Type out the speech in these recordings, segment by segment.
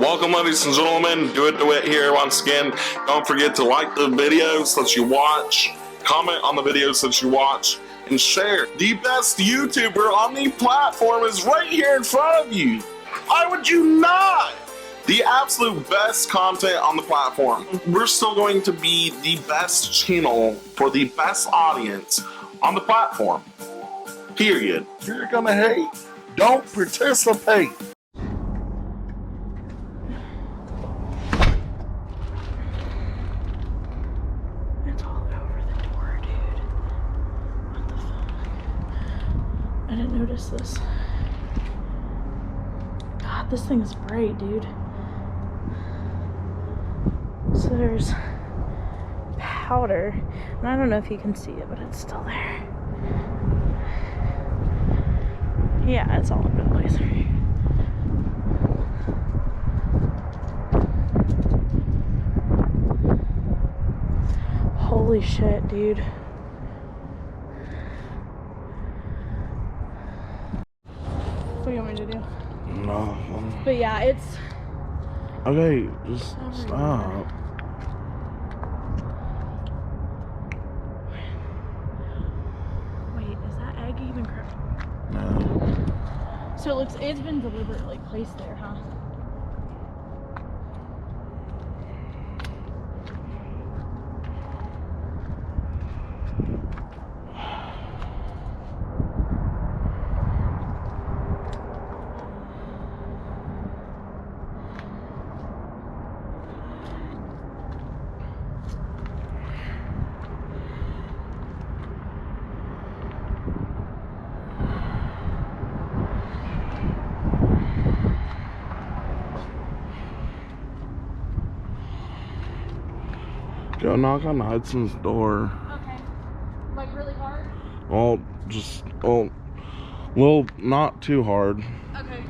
Welcome, ladies and gentlemen. Doit DeWitt here once again. Don't forget to like the videos that you watch, comment on the videos that you watch, and share. The best YouTuber on the platform is right here in front of you. Why would you not? The absolute best content on the platform. We're still going to be the best channel for the best audience on the platform. Period. You're gonna hate. Don't participate. It's all over the door, dude. What the fuck? I didn't notice this. God, this thing is bright, dude. So there's powder, and I don't know if you can see it, but it's still there. Yeah, it's all over the place. Holy shit, dude. What do you want me to do? No. But yeah, it's... Okay, just stop. Wait, is that egg even correct? No. So it looks, it's been deliberately placed there, huh? Go knock on Hudson's door. Okay. Like really hard? Well, just, well, not too hard. Okay.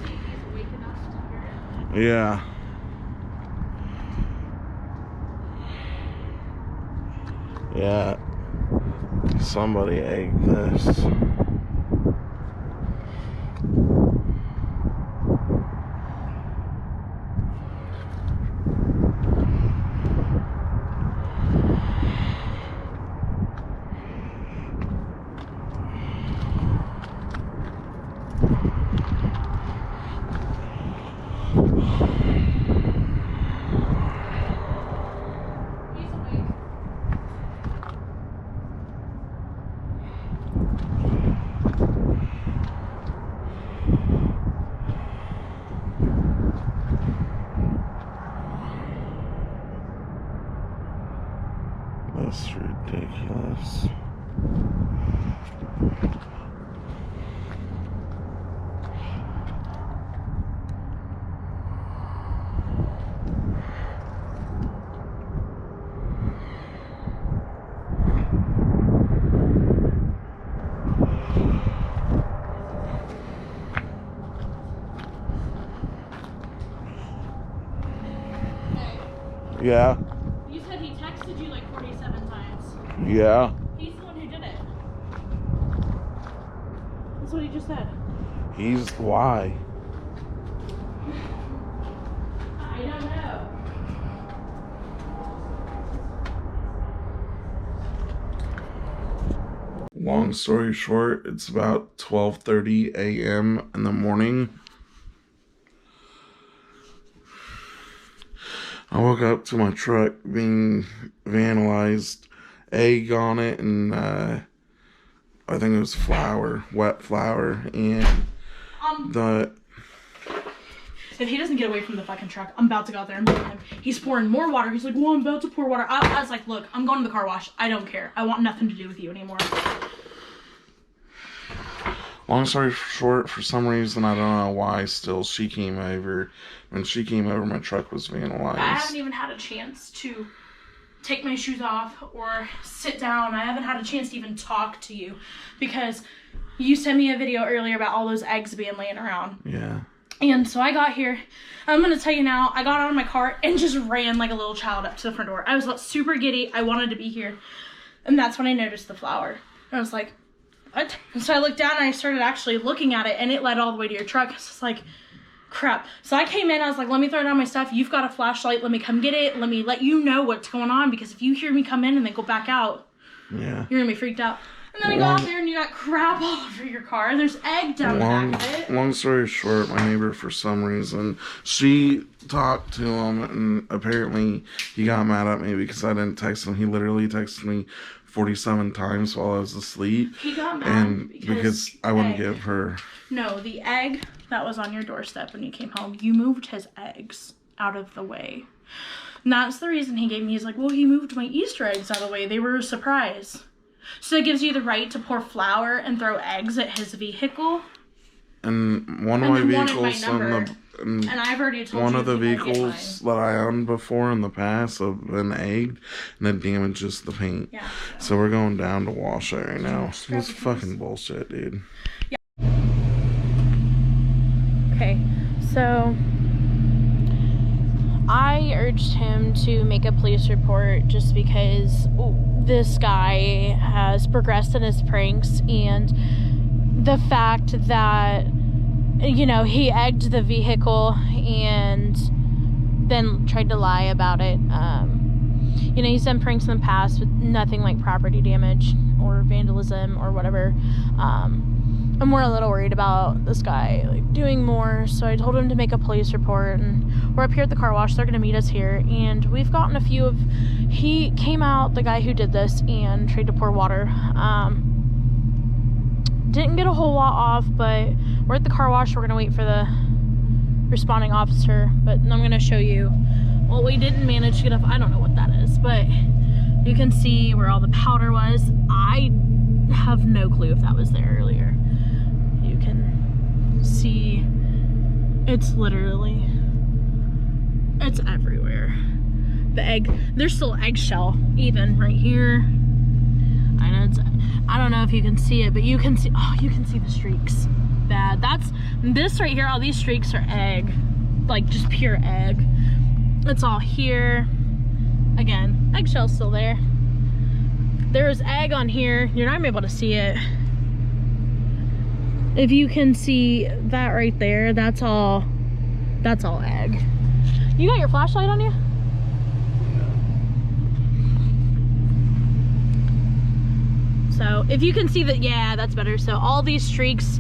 See if he's awake enough to hear it. Yeah. Yeah. Somebody ate this. That's ridiculous. Yeah. You said he texted you like 47 times. Yeah. He's the one who did it. That's what he just said. He's why? I don't know. Long story short, it's about 12:30 a.m. in the morning. I woke up to my truck being vandalized, egg on it, and I think it was flour, wet flour, and If he doesn't get away from the fucking truck, I'm about to go out there and beat him. He's pouring more water. He's like, well, I'm about to pour water. I was like, look, I'm going to the car wash. I don't care. I want nothing to do with you anymore. Long story short, for some reason, I don't know why, still, she came over. When she came over, my truck was vandalized. I haven't even had a chance to take my shoes off or sit down. I haven't had a chance to even talk to you because you sent me a video earlier about all those eggs being laying around. Yeah. And so I got here. I'm going to tell you now, I got out of my car and just ran like a little child up to the front door. I was super giddy. I wanted to be here. And that's when I noticed the flower. And I was like, what? And so I looked down and I started actually looking at it, and it led all the way to your truck. So it's like, crap. So I came in, I was like, let me throw down my stuff. You've got a flashlight. Let me come get it. Let me let you know what's going on, because if you hear me come in and then go back out, yeah, you're gonna be freaked out. And then I go out there and you got crap all over your car. And there's egg down the back of it. Long story short, my neighbor, for some reason, she talked to him, and apparently he got mad at me because I didn't text him. He literally texted me 47 times while I was asleep. He got mad because I wouldn't give her... No, the egg that was on your doorstep when you came home, you moved his eggs out of the way. And that's the reason he gave me. He's like, well, he moved my Easter eggs out of the way. They were a surprise. So it gives you the right to pour flour and throw eggs at his vehicle. And one of my vehicles, and I've already told one you of the vehicles that I owned before in the past have been egged, and it damages the paint. Yeah. So we're going down to wash it right now. It's fucking bullshit, dude. Yeah. Okay, so I urged him to make a police report just because this guy has progressed in his pranks, and the fact that, you know, he egged the vehicle and then tried to lie about it. You know, he's done pranks in the past with nothing like property damage or vandalism or whatever. And we're a little worried about this guy like doing more, so I told him to make a police report, and we're up here at the car wash. They're gonna meet us here, and we've gotten a few of... He came out, the guy who did this, and tried to pour water. Didn't get a whole lot off, but we're at the car wash. We're gonna wait for the responding officer, but I'm gonna show you. Well, we didn't manage to get off. I don't know what that is, but you can see where all the powder was. I have no clue if that was there earlier. You can see it's literally, it's everywhere. The egg, there's still eggshell even right here. I know it's, I don't know if you can see it, but you can see, oh, you can see the streaks. Bad. That's, this right here, all these streaks are egg. Like just pure egg. It's all here. Again, eggshell's still there. There's egg on here. You're not able to see it. If you can see that right there, that's all egg. You got your flashlight on you? So if you can see that, yeah, that's better. So all these streaks,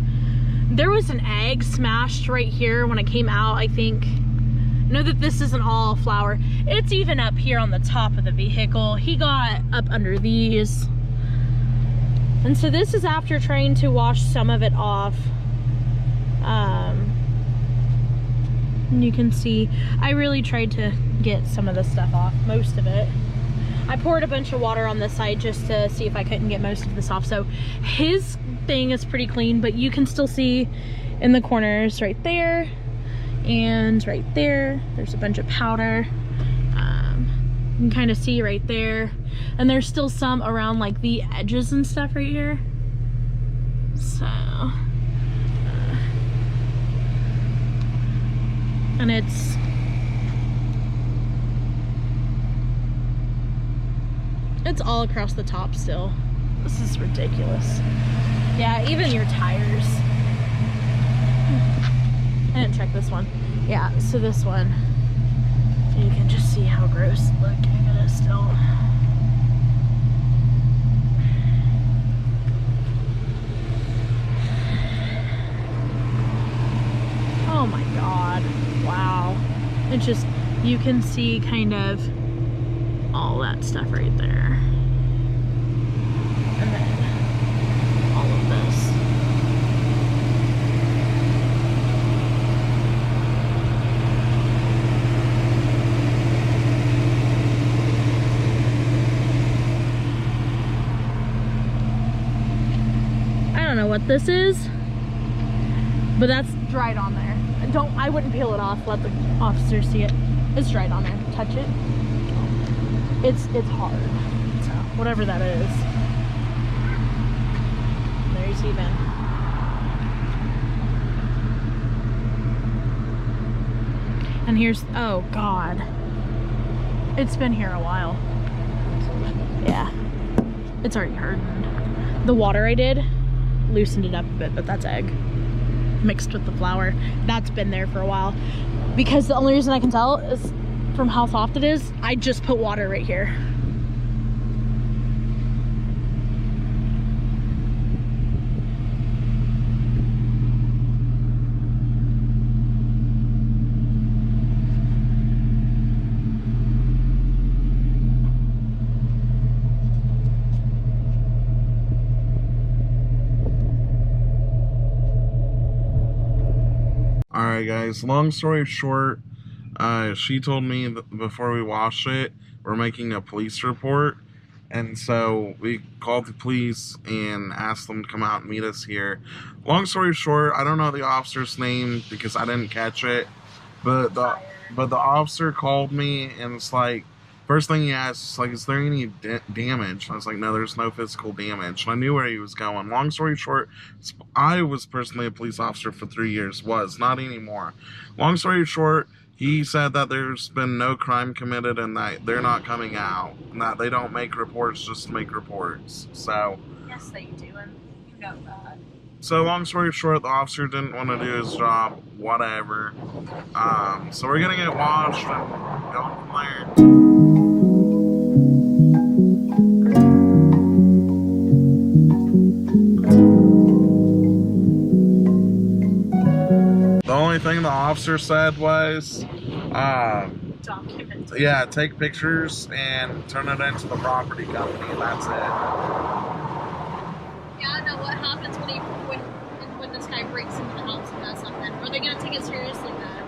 there was an egg smashed right here when I came out, I think. I know that this isn't all flour. It's even up here on the top of the vehicle. He got up under these. And so this is after trying to wash some of it off. And you can see, I really tried to get some of the stuff off, most of it. I poured a bunch of water on this side just to see if I couldn't get most of this off. So his thing is pretty clean, but you can still see in the corners right there and right there, there's a bunch of powder. You can kind of see right there. And there's still some around like the edges and stuff right here. So, and it's all across the top still. This is ridiculous. Yeah, even your tires. I didn't check this one. Yeah, so this one, you can just see how gross looking it is still. Oh my God, wow. It's just, you can see kind of all that stuff right there. And then all of this. I don't know what this is, but that's dried on there. I wouldn't peel it off, let the officer see it. It's dried on there. Touch it. It's hard. So whatever that is. There's even. And here's, oh God. It's been here a while. Yeah. It's already hardened. The water I did loosened it up a bit, but that's egg. mixed with the flour. That's been there for a while. Because the only reason I can tell is from how soft it is, I just put water right here. Alright guys, long story short, she told me that before we washed it, we're making a police report, and so we called the police and asked them to come out and meet us here. Long story short, I don't know the officer's name because I didn't catch it, but the officer called me and it's like, first thing he asked is like, is there any damage? I was like, no, there's no physical damage. And I knew where he was going. Long story short, I was personally a police officer for 3 years. Not anymore. Long story short, he said that there's been no crime committed and that they're not coming out. And that they don't make reports just to make reports. So. Yes, they do, and you know that. So long story short, the officer didn't want to do his job. Whatever. So we're gonna get washed and go from there. The only thing the officer said was, Document. yeah, take pictures and turn it into the property company, and that's it. Yeah, I know what happens when this guy breaks into the house and does something. Are they gonna take it seriously then?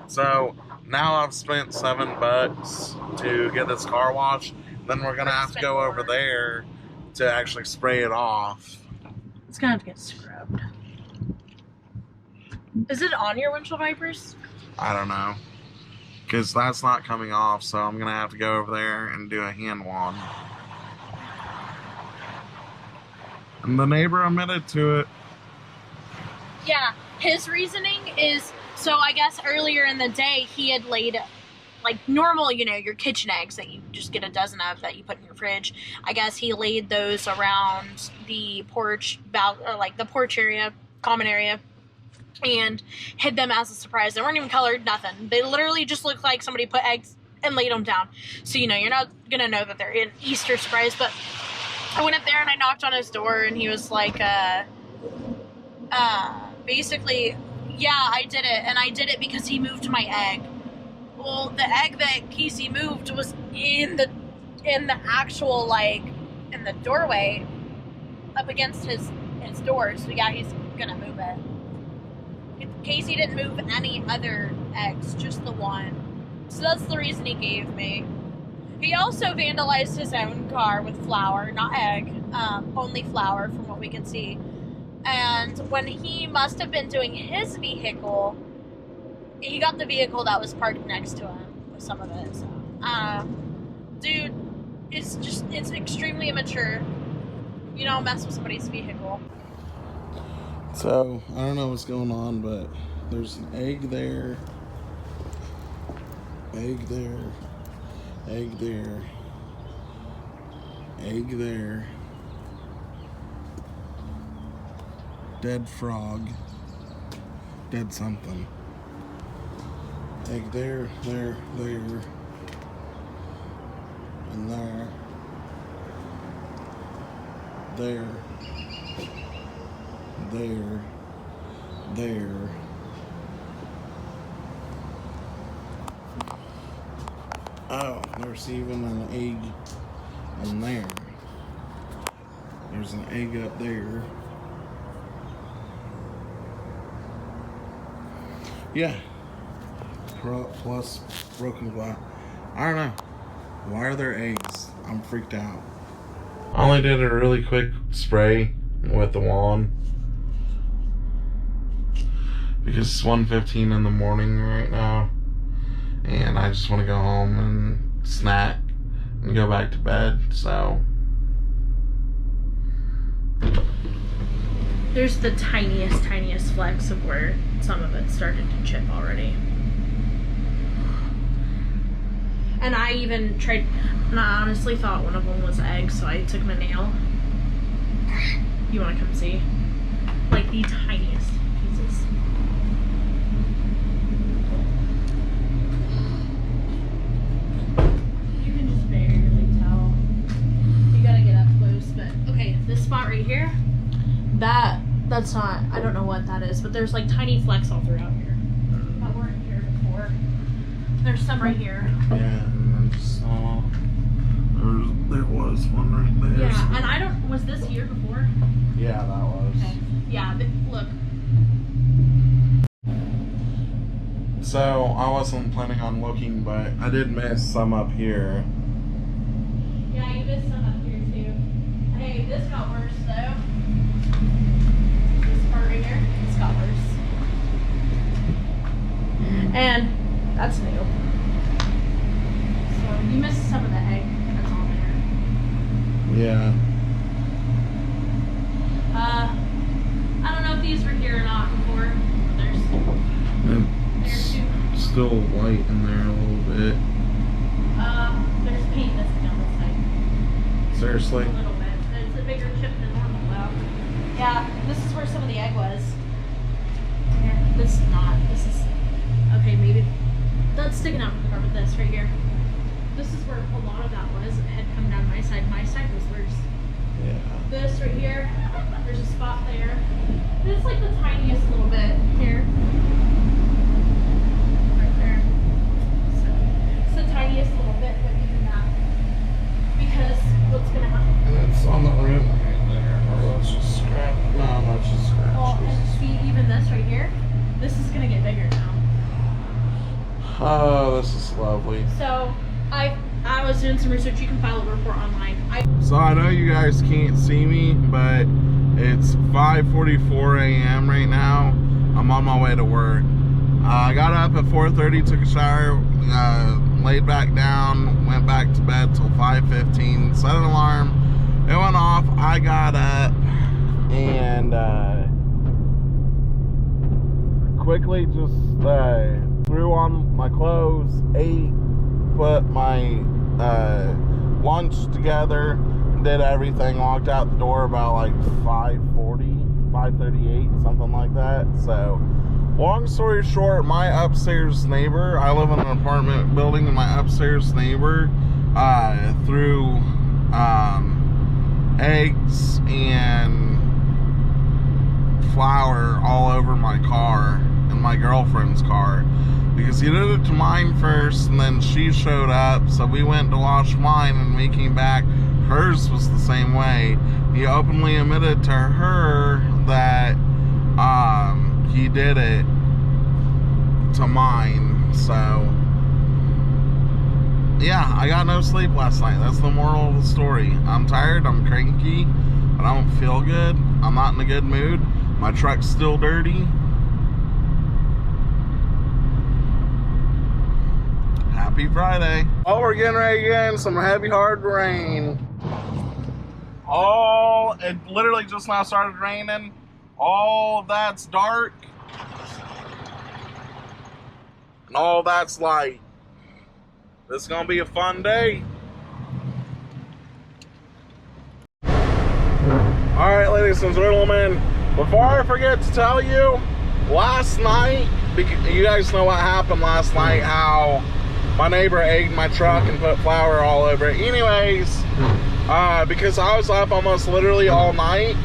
So now I've spent $7 to get this car washed. Then we're gonna have to go over there to actually spray it off. It's gonna have to get scrubbed. Is it on your windshield wipers? I don't know, because that's not coming off, so I'm gonna have to go over there and do a hand wand. And the neighbor admitted to it. Yeah, his reasoning is, so I guess earlier in the day he had laid, like normal, you know, your kitchen eggs that you just get a dozen of that you put in your fridge. I guess he laid those around the porch, or like the porch area, common area, and hid them as a surprise. They weren't even colored, nothing. They literally just looked like somebody put eggs and laid them down. So, you know, you're not gonna know that they're an Easter surprise. But I went up there and I knocked on his door and he was like, basically, yeah, I did it. And I did it because he moved my egg. Well, the egg that Casey moved was in the actual, like, in the doorway up against his door. So yeah, he's gonna move it. Casey didn't move any other eggs, just the one. So that's the reason he gave me. He also vandalized his own car with flour, not egg, only flour from what we can see. And when he must have been doing his vehicle, he got the vehicle that was parked next to him with some of it. So, dude, it's extremely immature. You don't mess with somebody's vehicle. So, I don't know what's going on, but there's an egg there, egg there, egg there, egg there, dead frog, dead something, egg there, there, and there, there. Oh, there's even an egg in there. There's an egg up there. Yeah. Plus broken glass. I don't know. Why are there eggs? I'm freaked out. I only did a really quick spray with the wand. Because it's 1:15 in the morning right now. And I just want to go home and snack and go back to bed, so. There's the tiniest flecks of where some of it started to chip already. And I even tried, and I honestly thought one of them was eggs, so I took my nail. You want to come see? like the tiniest pieces. You can just barely tell. You gotta get up close, but okay, this spot right here, that's not, I don't know what that is, but there's like tiny flecks all throughout here that weren't here before. There's some right here. Yeah, and I just saw there was one right there. Yeah, and I don't, was this here before? Yeah, that was. Okay. Yeah, but look. So I wasn't planning on looking, but I did miss some up here. Yeah, you missed some up here too. Hey, this got worse though. This part right here, it's got worse. And that's new. So you missed some of the egg that's on there. Yeah. I don't know if these were here or not before. There's two. Still white in there a little bit. There's paint missing on this side. Seriously? A little bit. It's a bigger chip than normal though. Yeah, this is where some of the egg was. Here, this is not. This is, okay, maybe that's sticking out from the carpet. This right here. This is where a lot of that was. It had come down my side. My side was worse. Yeah. This right here, there's a spot there. It's like the tiniest little bit here. Right there. So it's the tiniest little bit, but even that. Because what's gonna happen? And it's on the rim right there. Or let's just scratch. No, let's just scratch. Well, and see, even this right here, this is gonna get bigger now. Oh, this is lovely. So I was doing some research. You can file a report online. So I know you guys can't see me, but it's 5:44 a.m. right now. I'm on my way to work. I got up at 4:30, took a shower, laid back down, went back to bed till 5:15, set an alarm. It went off. I got up and quickly just threw on my clothes, ate, put my lunch together, did everything, walked out the door about like 5:40, 5:38, something like that. So long story short, my upstairs neighbor, I live in an apartment building, and my upstairs neighbor threw eggs and flour all over my car and my girlfriend's car, because he did it to mine first and then she showed up, so we went to wash mine and we came back. Hers was the same way. He openly admitted to her that he did it to mine. So yeah, I got no sleep last night. That's the moral of the story. I'm tired, I'm cranky, I don't feel good, I'm not in a good mood. My truck's still dirty. Happy Friday. Oh, we're getting ready again. Some heavy, hard rain. It literally just now started raining. All of that's dark. And all that's light. This is gonna be a fun day. Alright, ladies and gentlemen, before I forget to tell you, last night, you guys know what happened last night, how my neighbor egged my truck and put flour all over it. Anyways, because I was up almost literally all night,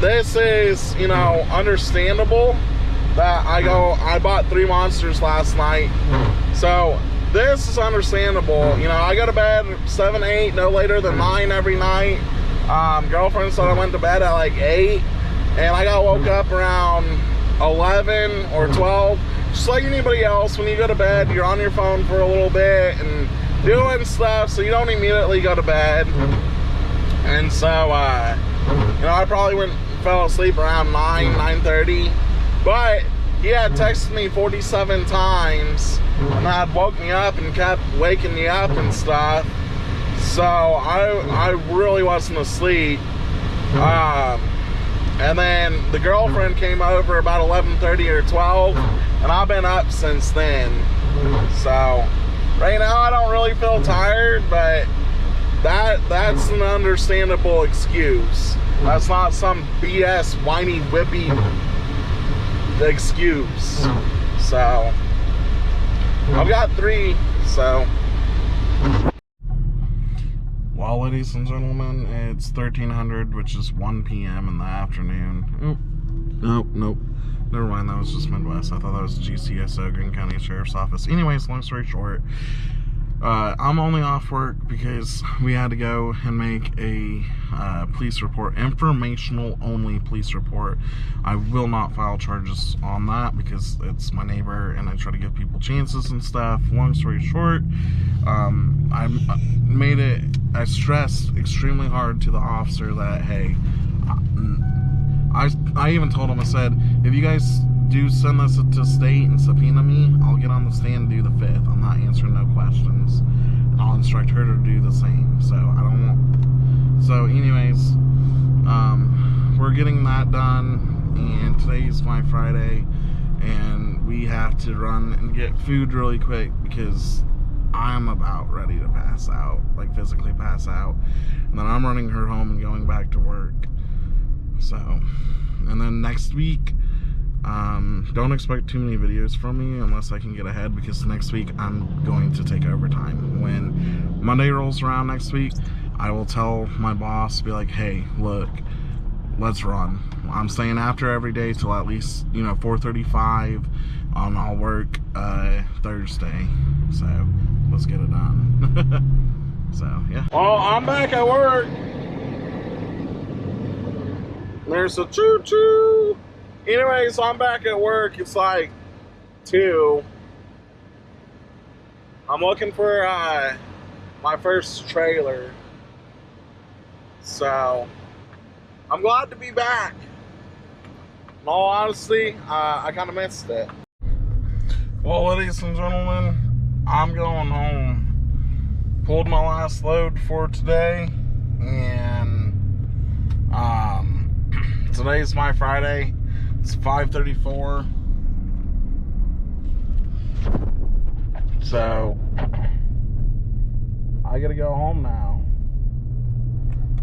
this is, you know, understandable that I bought 3 monsters last night. So this is understandable. You know, I go to bed 7, 8, no later than 9 every night. Girlfriend said I went to bed at like 8, and I got woke up around 11 or 12. Just like anybody else, when you go to bed, you're on your phone for a little bit and doing stuff, so you don't immediately go to bed. And so, you know, I probably fell asleep around 9:30. But he had texted me 47 times and had woke me up and kept waking me up and stuff. So I really wasn't asleep. And then the girlfriend came over about 11:30 or 12, and I've been up since then. So right now I don't really feel tired, but that's an understandable excuse. That's not some BS whiny whippy excuse. So I've got 3, so. Well, ladies and gentlemen, it's 1300, which is 1 p.m. in the afternoon. Oh, nope. Never mind, that was just Midwest. I thought that was GCSO, Green County Sheriff's Office. Anyways, long story short, I'm only off work because we had to go and make a police report, informational only police report. I will not file charges on that because it's my neighbor and I try to give people chances and stuff. Long story short, I stressed extremely hard to the officer that, hey, I even told him, I said, if you guys do send this to state and subpoena me, I'll get on the stand and do the 5th. I'm not answering no questions. And I'll instruct her to do the same. So I don't want. So anyways, we're getting that done, and today's my Friday, and we have to run and get food really quick because I'm about ready to pass out, like physically pass out. And then I'm running her home and going back to work. So, and then next week, don't expect too many videos from me unless I can get ahead, because next week I'm going to take overtime. When Monday rolls around next week, I will tell my boss, be like, hey, look, let's run. I'm staying after every day till at least, 4:35. I'll work Thursday. So let's get it done. So yeah. Oh, I'm back at work. There's a choo-choo. Anyway, so I'm back at work. It's like 2. I'm looking for my first trailer. So I'm glad to be back. In all honesty, I kind of missed it. Well, ladies and gentlemen, I'm going home. Pulled my last load for today, and today's my Friday. It's 5:34. So I gotta go home now,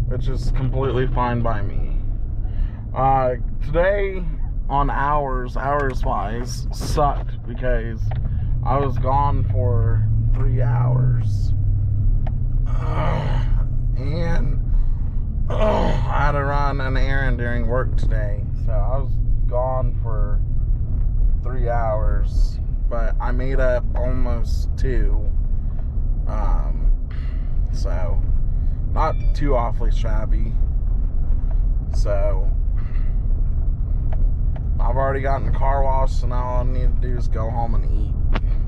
which is completely fine by me. Today on hours wise sucked because I was gone for 3 hours. And I had to run an errand during work today, so I was gone for 3 hours, but I made up almost 2. So not too awfully shabby. So I've already gotten the car washed, so now all I need to do is go home and eat.